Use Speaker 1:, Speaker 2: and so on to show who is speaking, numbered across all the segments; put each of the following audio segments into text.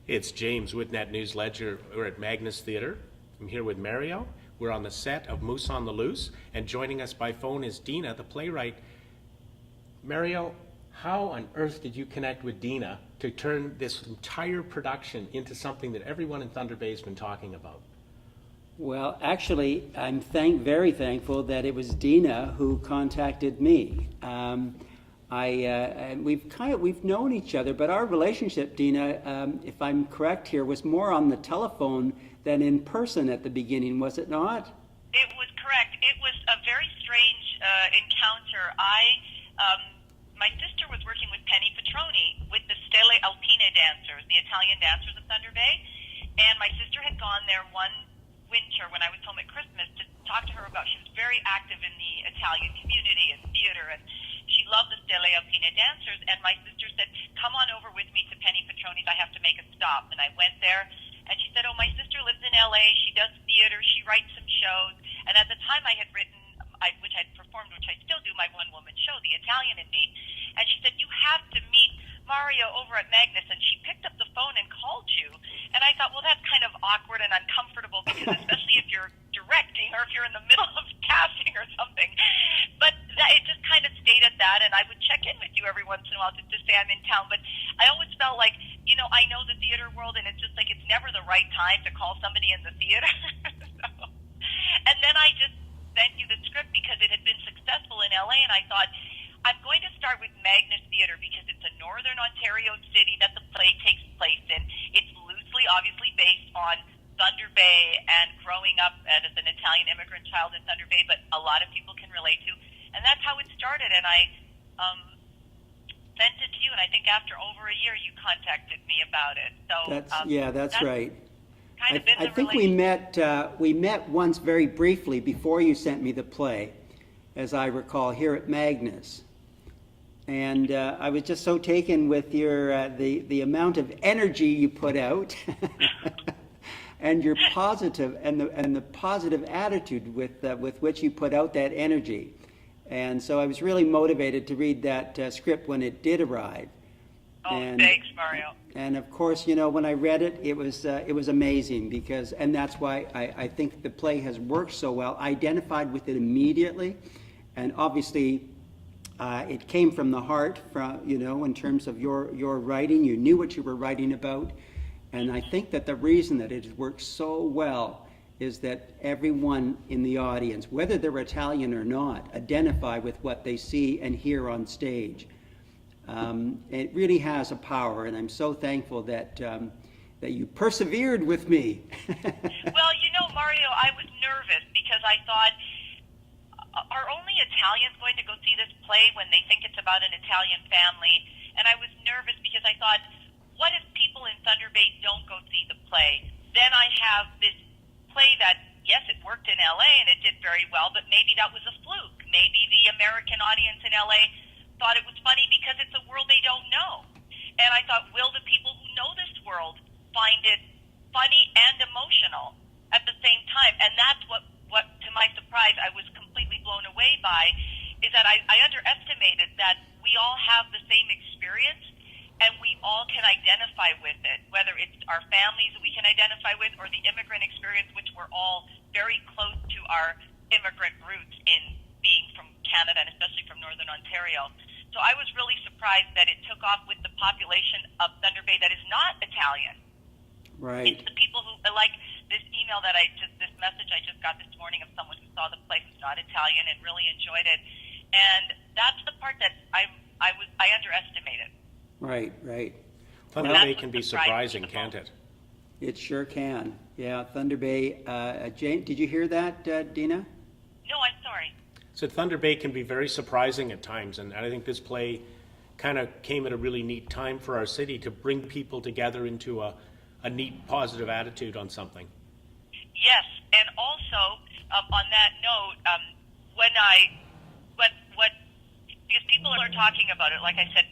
Speaker 1: It's James with Net News Ledger. We're at Magnus Theatre. I'm here with Mario. We're on the set of Moose on the Loose, and joining us by phone is Dina, the playwright. Mario, how on earth did you connect with Dina to turn this entire production into something that everyone in Thunder Bay has been talking about?
Speaker 2: Well, actually, I'm very thankful that it was Dina who contacted me. We've known each other, but our relationship, Dina, if I'm correct here, was more on the telephone than in person at the beginning, was it not?
Speaker 3: It was correct. It was a very strange encounter. My sister was working with Penny Petroni with the Stelle Alpine dancers, the Italian dancers of Thunder Bay, and my sister had gone there one winter when I was home at Christmas to talk to her about. She was very active in the Italian community and theater, and she loved the Stelle Alpine dancers. And my sister said, "Come on over with me to Penny Petroni's. I have to make a stop." And I went there, and she said, "Oh, my sister lives in LA. She does theater. She writes some shows." And at the time, I had written, which I'd performed, which I still do, my one-woman show, The Italian in Me. And she said, "You have to meet Mario over at Magnus." And she picked up the phone and called you. And I thought, well, that's kind of awkward and uncomfortable, because especially if you're directing or if you're in the middle of casting or something. But it just kind of stayed at that. And I would check in with you every once in a while to say I'm in town. But I always felt like, I know the theater world, and it's just like it's never the right time to call somebody in the theater. And then I just sent you the script because it had been successful in LA, and I thought, I'm going to start with Magnus Theatre because it's a northern Ontario city that the play takes place in. It's loosely, obviously, based on Thunder Bay and growing up as an Italian immigrant child in Thunder Bay, but a lot of people can relate to. And that's how it started, and I sent it to you, and I think after over a year you contacted me about it. So
Speaker 2: that's right. I think we met once very briefly before you sent me the play, as I recall, here at Magnus. And I was just so taken with your the amount of energy you put out, and your positive and the positive attitude with which you put out that energy. And so I was really motivated to read that script when it did arrive.
Speaker 3: Oh, thanks, Mario.
Speaker 2: And of course, when I read it, it was amazing and that's why I think the play has worked so well. I identified with it immediately, and obviously it came from the heart, in terms of your writing. You knew what you were writing about, and I think that the reason that it has worked so well is that everyone in the audience, whether they're Italian or not, identify with what they see and hear on stage. It really has a power, and I'm so thankful that you persevered with me.
Speaker 3: Well, Mario, I was nervous because I thought, are only Italians going to go see this play when they think it's about an Italian family? And I was nervous because I thought, what if people in Thunder Bay don't go see the play? Then I have this play that, yes, it worked in LA and it did very well, but maybe that was a fluke. Maybe the American audience in LA thought it was funny because it's a world they don't know. And I thought, will the people who know this world find it funny and emotional at the same time? And that's what to my surprise, I was completely blown away by, is that I underestimated that we all have the same experience and we all can identify with it, whether it's our families we can identify with or the immigrant experience, which we're all very close to our immigrant roots in being from Canada and especially from Northern Ontario. So I was really surprised that it took off with the population of Thunder Bay that is not Italian.
Speaker 2: Right.
Speaker 3: It's the people who, like this email this message I just got this morning of someone who saw the play who's not Italian and really enjoyed it. And that's the part that I underestimated.
Speaker 2: Right.
Speaker 1: Thunder Bay can be surprising, can't it?
Speaker 2: It sure can. Yeah, Thunder Bay. Jane, did you hear that, Dina?
Speaker 3: No, I'm sorry.
Speaker 1: So Thunder Bay can be very surprising at times, and I think this play kind of came at a really neat time for our city to bring people together into a neat, positive attitude on something.
Speaker 3: Yes, and also on that note, because people are talking about it, like I said,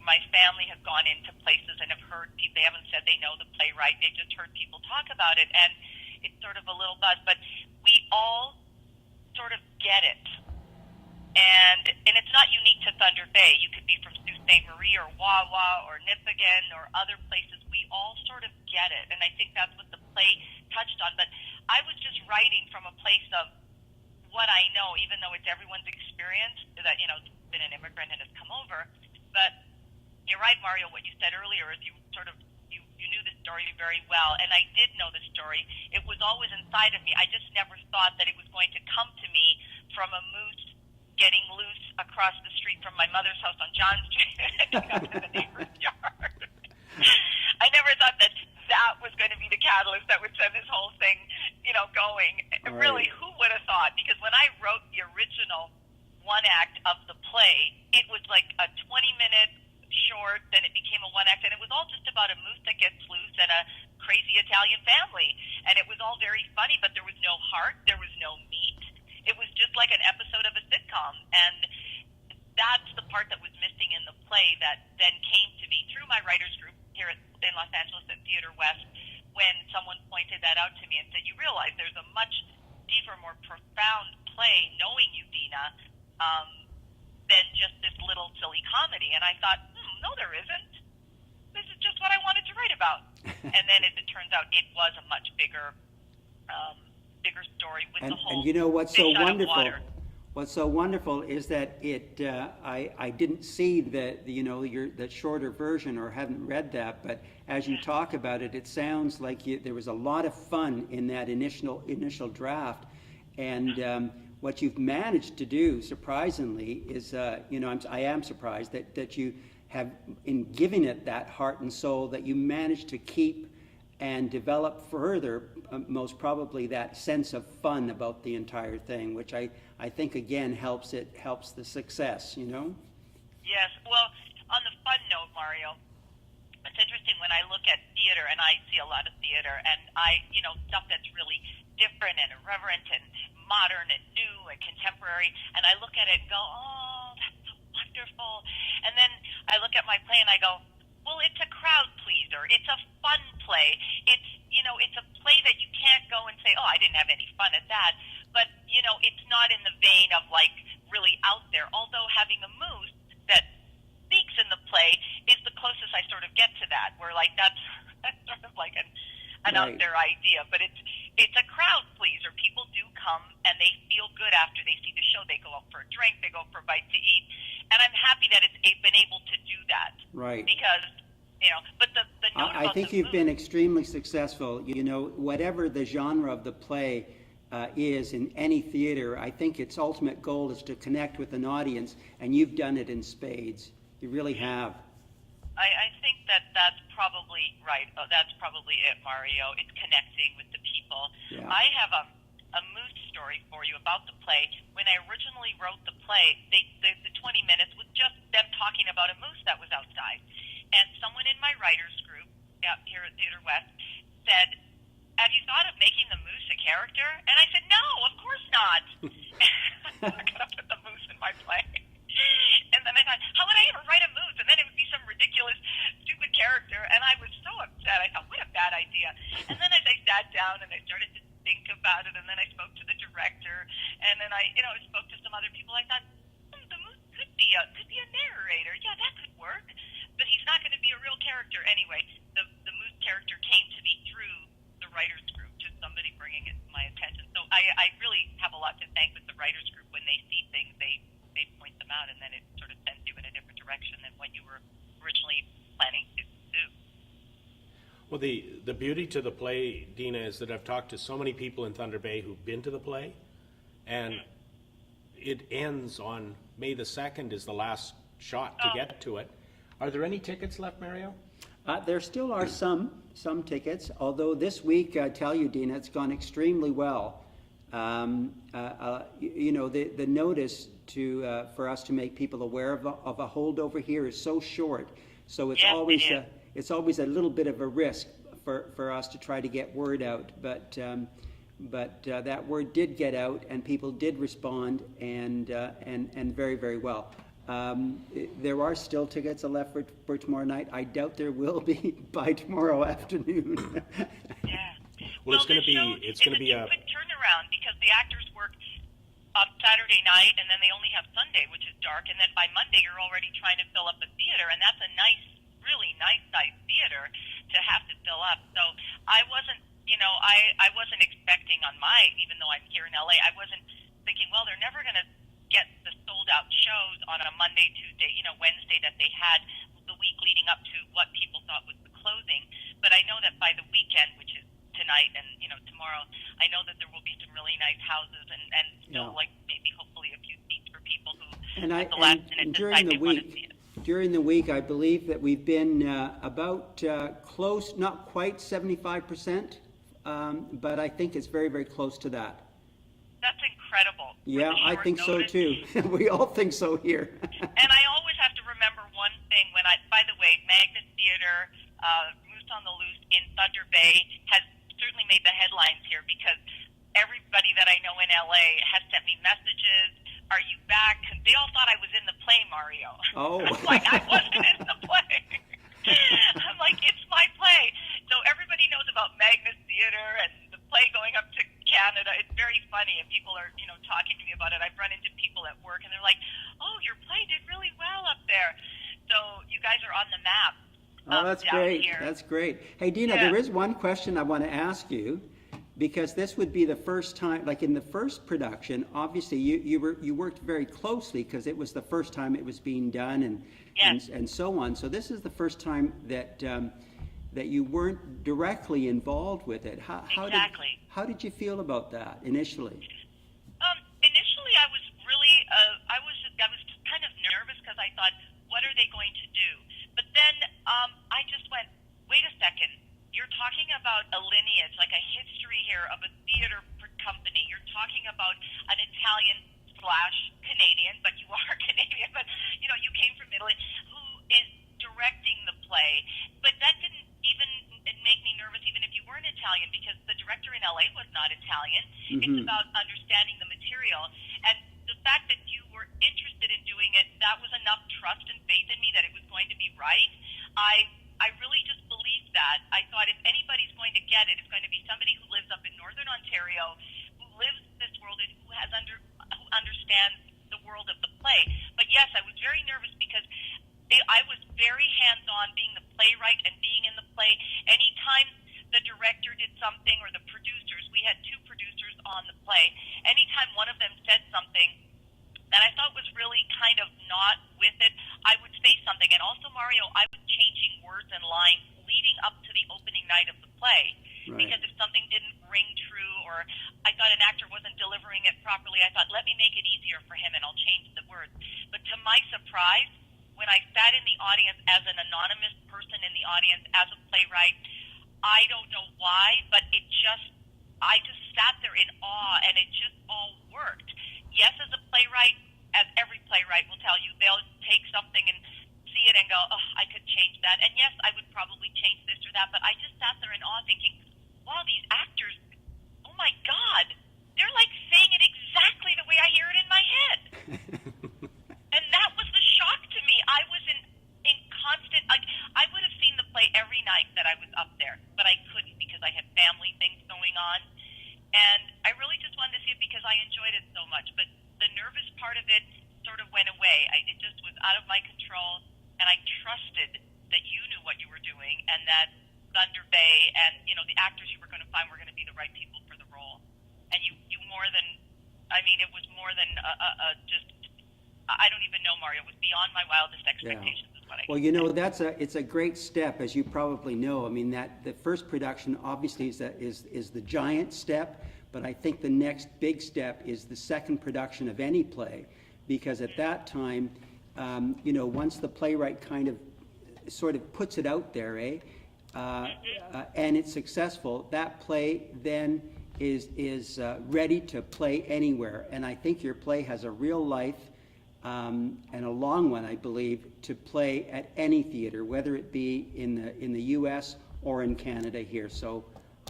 Speaker 3: my family has gone into places and have heard people. They haven't said they know the playwright; they've just heard people talk about it, and it's sort of a little buzz. But we all sort of get it. And it's not unique to Thunder Bay. You could be from Sault Ste. Marie or Wawa or Nipigon or other places. We all sort of get it, and I think that's what the play touched on. But I was just writing from a place of what I know, even though it's everyone's experience that, been an immigrant and has come over. But you're right, Mario, what you said earlier is you knew the story very well, and I did know the story. It was always inside of me. I just never thought that it was going to come to me from a moose getting loose across the street from my mother's house on John Street and up to the neighbor's yard. I never thought that was going to be the catalyst that would send this whole thing, going.
Speaker 2: Right.
Speaker 3: Really, who would have thought? Because when I wrote the original one act of the play, it was like a 20-minute short, then it became a one act, and it was all just about a moose that gets loose and a crazy Italian family. And it was all very funny, but there was no heart, there was no meat. It was just like an episode of a sitcom, and that's the part that was missing in the play that then came to me through my writers group here in Los Angeles at Theatre West, when someone pointed that out to me and said, you realize there's a much deeper, more profound play, knowing you, Dina, than just this little silly comedy. And I thought, no, there isn't. This is just what I wanted to write about. And then as it turns out, it was a much bigger story with the whole
Speaker 2: and what's so
Speaker 3: fish out of
Speaker 2: wonderful?
Speaker 3: water.
Speaker 2: What's so wonderful is that I didn't see the shorter version or hadn't read that, but as you talk about it, it sounds like there was a lot of fun in that initial draft, and what you've managed to do, surprisingly, is I am surprised that you have, in giving it that heart and soul, that you managed to keep and develop further, most probably, that sense of fun about the entire thing, which I think again helps the success.
Speaker 3: Yes. Well, on the fun note, Mario, it's interesting when I look at theater, and I see a lot of theater, and stuff that's really different and irreverent and modern and new and contemporary, and I look at it and go, oh, that's so wonderful. And then I look at my play and I go, well, it's a crowd pleaser. It's a fun play. It's a play that you can't go and say, oh, I didn't have any fun at that. But, it's not in the vein of, like, really out there. Although having a moose that speaks in the play is the closest I sort of get to that, where, like, that's sort of like an out there idea. But it's a crowd pleaser. People do come, and they feel good after they see the show. They go out for a drink. They go for a bite to eat. And I'm happy that it's been able to do that.
Speaker 2: Right.
Speaker 3: Because, but the note
Speaker 2: I
Speaker 3: about
Speaker 2: think
Speaker 3: the
Speaker 2: you've been extremely successful. Whatever the genre of the play is in any theater, I think its ultimate goal is to connect with an audience, and you've done it in spades. You really have.
Speaker 3: I think that's probably right. Oh, that's probably it, Mario. It's connecting with the people.
Speaker 2: Yeah.
Speaker 3: I have a moose story for you about the play. When I originally wrote the play, the 20 minutes was just them talking about a moose that was outside. And someone in my writers group out here at Theatre West said, have you thought of making the moose a character? And I said, no, of course not. I'm not going to put the moose in my play. And then I thought, how would I ever write a moose? And then it would be some ridiculous, stupid character. And I was so upset. I thought, what a bad idea. And then as I sat down and I started to think about it, and then I spoke to the director, and then I spoke to some other people, I thought, the moose could be a narrator. Yeah, that could work. But he's not going to be a real character anyway. The moose character came to me through the writers group, just somebody bringing it to my attention. So I really have a lot to thank with the writers group. When they see things, they point them out, and then it sort of sends you in a different direction than what you were originally planning to do.
Speaker 1: Well, the beauty to the play, Dina, is that I've talked to so many people in Thunder Bay who've been to the play, and it ends on May the 2nd is the last shot to get to it. Are there any tickets left, Mario?
Speaker 2: There still are some tickets, although this week, I tell you, Dina, it's gone extremely well. The notice for us to make people aware of a holdover here is so short, so it's always a little bit of a risk for us to try to get word out. But that word did get out, and people did respond, and very, very well. There are still tickets left for tomorrow night. I doubt there will be by tomorrow afternoon.
Speaker 3: Yeah.
Speaker 1: Well, it's going to be a
Speaker 3: quick turnaround, because the actors work Saturday night, and then they only have Sunday, which is dark, and then by Monday you're already trying to fill up the theater, and that's a nice, really nice sized theater to have to fill up. So I wasn't, I wasn't expecting on my, even though I'm here in LA, I wasn't thinking, well, they're never going to get the sold out shows on a Monday, Tuesday, Wednesday that they had the week leading up to what people thought was the closing. But I know that by the weekend, which is tonight and tomorrow, I know that there will be some really nice houses and still like maybe hopefully a few seats for people who at the last minute decide they want to see it.
Speaker 2: During the week, I believe that we've been about close, not quite 75%, but I think it's very, very close to that.
Speaker 3: That's incredible.
Speaker 2: Yeah, I think so too. We all think so here.
Speaker 3: And I always have to remember one thing by the way, Magnus Theatre, Moose on the Loose in Thunder Bay has certainly made the headlines here because everybody that I know in LA has sent me messages. Are you back? They all thought I was in the play, Mario.
Speaker 2: Oh.
Speaker 3: I'm like, I wasn't in the play. I'm like, it's my play. So everybody knows about Magnus Theatre and the play going up to Canada. It's very funny, and people are, talking to me about it. I've run into people at work, and they're like, "Oh, your play did really well up there." So you guys are on the map.
Speaker 2: Oh, that's great.
Speaker 3: Here.
Speaker 2: That's great. Hey, Dina, there is one question I want to ask you, because this would be the first time, like in the first production, obviously you worked very closely because it was the first time it was being done and so on. So this is the first time that you weren't directly involved with it. How did you feel about that initially?
Speaker 3: Initially, I was really, I was just kind of nervous because I thought, what are they going to do? But then I just went, wait a second. You're talking about a lineage, like a history here of a theater company. You're talking about an Italian/Canadian, but you are Canadian, but you came from Italy, who is directing the play. But that didn't even make me nervous, even if you weren't Italian, because the director in LA was not Italian. Mm-hmm. It's about understanding the material. And the fact that you were interested in doing it, that was enough trust and faith in me that it was going to be right. I really just believed that. I thought if anybody's going to get it, it's going to be somebody who lives up in Northern Ontario, who lives this world and who understands the world of the play. But yes, I was very nervous because I was very hands-on being the playwright and being in the play. Anytime the director did something or the producers, we had two producers on the play, anytime one of them said something that I thought was really kind of not with it, I would say something. And also, Mario, I was changing words and lines leading up to the opening night of the play. Right. Because if something didn't ring true or I thought an actor wasn't delivering it properly, I thought, let me make it easier for him and I'll change the words. But to my surprise, when I sat in the audience as an anonymous person in the audience, as a playwright, I don't know why, but I just sat there in awe and it just all worked. Yes, as a playwright, as every playwright will tell you, they'll take something and see it and go, oh, I could change that. And yes, I would probably change this or that, but I just sat there in awe thinking, wow, these actors, oh my God, they're like saying it exactly the way I hear it in my head. And that was the shock to me. I was in constant, I would have seen the play every night that I was up there, but I couldn't because I had family things going on. And I really just wanted to see it because I enjoyed it so much. But the nervous part of it sort of went away. It just was out of my control, and I trusted that you knew what you were doing and that Thunder Bay and, the actors you were going to find were going to be the right people for the role. And you more than, it was more than just, I don't even know, Mario. It was beyond my wildest expectations.
Speaker 2: Yeah.
Speaker 3: Is what I
Speaker 2: it's a great step, as you probably know. That the first production obviously is the giant step, but I think the next big step is the second production of any play, because at that time, once the playwright kind of sort of puts it out there, and it's successful, that play then is ready to play anywhere. And I think your play has a real life. And a long one, I believe, to play at any theater, whether it be in the U.S. or in Canada here. So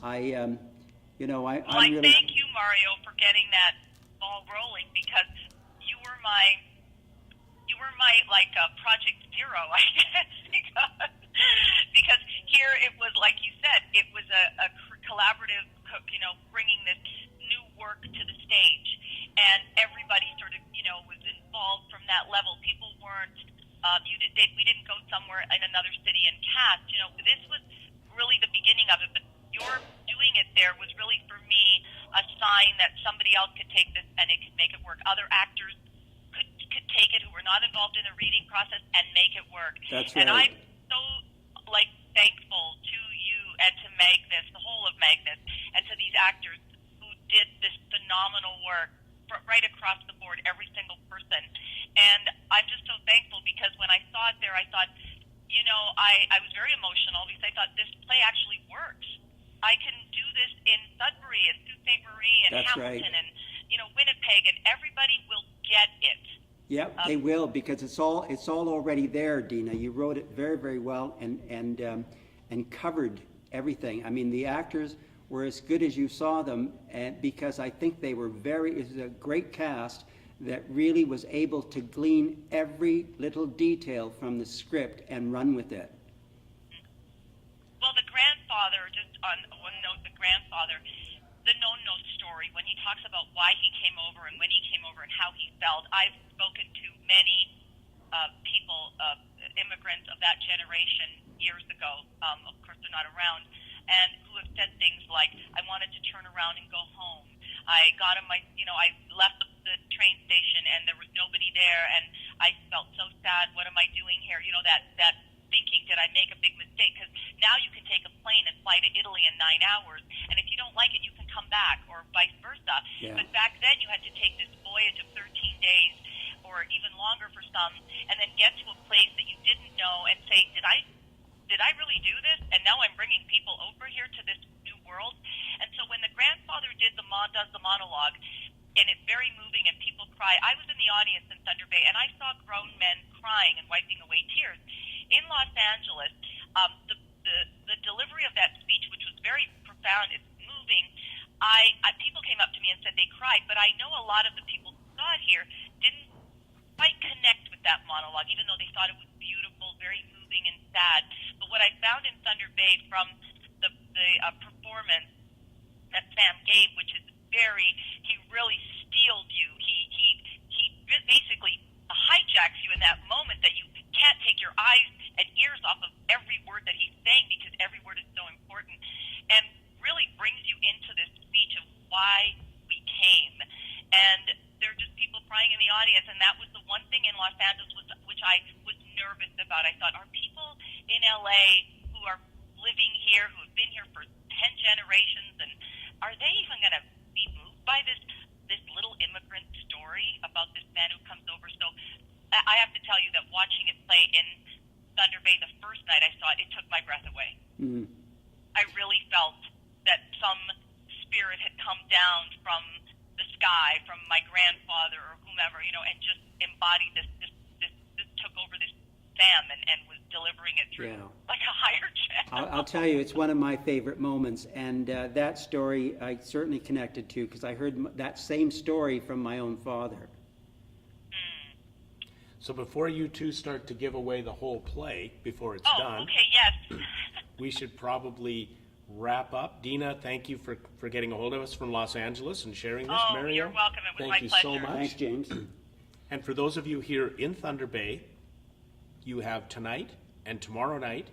Speaker 2: I thank
Speaker 3: you, Mario, for getting that ball rolling, because you were my like Project Zero, I guess, because here it was, like you said, it was a collaborative, bringing this new work to the stage, and we didn't go somewhere in another city and cast. You know, this was really the beginning of it, but your doing it there was really for me a sign that somebody else could take this and it could make it work. Other actors could take it who were not involved in the reading process and make it work.
Speaker 2: That's
Speaker 3: And
Speaker 2: right.
Speaker 3: I'm so thankful to you and to Magnus, the whole of Magnus, and to these actors who did this phenomenal work right across the board, every single person. And I'm just so thankful because when I saw it there, I thought, you know, I was very emotional because I thought this play actually works. I can do this in Sudbury and Sault Ste. Marie and
Speaker 2: That's
Speaker 3: Hamilton
Speaker 2: right.
Speaker 3: and, you know, Winnipeg, and everybody will get it.
Speaker 2: Yeah, they will, because it's all already there, Dina. You wrote it very, very well and covered everything. I mean, the actors were as good as you saw them, and because I think they were it was a great cast that really was able to glean every little detail from the script and run with it.
Speaker 3: Well, the grandfather, just on one note, the grandfather, the no-no story, when he talks about why he came over and when he came over and how he felt, I've spoken to many people, immigrants of that generation years ago, of course they're not around, and who have said things like, I wanted to turn around and go home. I got on I left the train station and there was nobody there, and I felt so sad. What am I doing here? You know, that thinking, did I make a big mistake? Because now you can take a plane and fly to Italy in 9 hours, and if you don't like it, you can come back, or vice versa.
Speaker 2: Yeah.
Speaker 3: But back then, you had to take this voyage of 13 days, or even longer for some, and then get to a place that you didn't know and say, did I really do this? And now I'm bringing people over here to this new world. And so when the grandfather does the monologue, and it's very moving and people cry, I was in the audience in Thunder Bay, and I saw grown men crying and wiping away tears. In Los Angeles, the delivery of that speech, which was very profound, it's moving, people came up to me and said they cried, but I know a lot of the people who saw it here didn't quite connect with that monologue, even though they thought it was beautiful, very moving and sad. But what I found in Thunder Bay from the performance that Sam gave, which is he really steeled you. He basically hijacks you in that moment that you can't take your eyes and ears off of every word that he's saying, because every word is so important, and really brings you into this speech of why we came. And there are just people crying in the audience, and that was the one thing in Los Angeles which I was nervous about. I thought, are people in LA who are living here, who have been here for 10 generations, and are they even going to be moved by this little immigrant story about this man who comes over? So I have to tell you that watching it play in Thunder Bay the first night I saw it, it took my breath away.
Speaker 2: Mm.
Speaker 3: I really felt that some spirit had come down from the sky, from my grandfather or whomever, you know, and just embodied this took over this Sam and was delivering it through like a higher channel.
Speaker 2: I'll tell you, it's one of my favorite moments, and that story I certainly connected to, because I heard that same story from my own father.
Speaker 1: So before you two start to give away the whole play, before it's done,
Speaker 3: Okay, yes.
Speaker 1: we should probably wrap up. Dina, thank you for getting a hold of us from Los Angeles and sharing this. Mario,
Speaker 3: You're welcome. It was
Speaker 1: thank
Speaker 3: my
Speaker 1: you
Speaker 3: pleasure.
Speaker 1: so much.
Speaker 2: Thanks, James.
Speaker 1: And for those of you here in Thunder Bay, you have tonight and tomorrow night,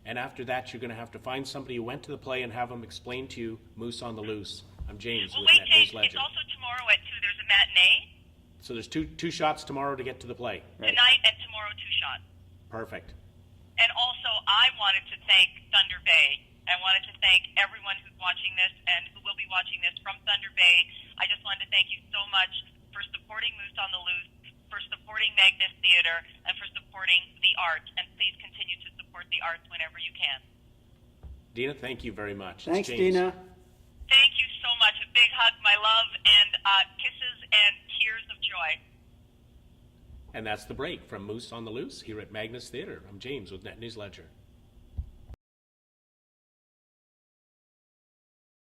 Speaker 1: and after that you're going to have to find somebody who went to the play and have them explain to you Moose on the Loose. I'm James
Speaker 3: Well,
Speaker 1: with
Speaker 3: wait,
Speaker 1: Net
Speaker 3: James,
Speaker 1: News Ledger.
Speaker 3: it's also tomorrow at 2. There's a matinee.
Speaker 1: So there's two shots tomorrow to get to the play.
Speaker 2: Right.
Speaker 3: Tonight and tomorrow, 2 shots.
Speaker 1: Perfect.
Speaker 3: And also, I wanted to thank Thunder Bay. I wanted to thank everyone who's watching this and who will be watching this from Thunder Bay. I just wanted to thank you so much for supporting Moose on the Loose, for supporting Magnus Theatre, and for supporting the arts. And please continue to support the arts whenever you can.
Speaker 1: Dina, thank you very much. It's
Speaker 2: Thanks,
Speaker 1: James.
Speaker 2: Dina.
Speaker 3: Thank you so much. A big hug, my love, and kisses and tears of joy.
Speaker 1: And that's the break from Moose on the Loose here at Magnus Theatre. I'm James with Net News Ledger.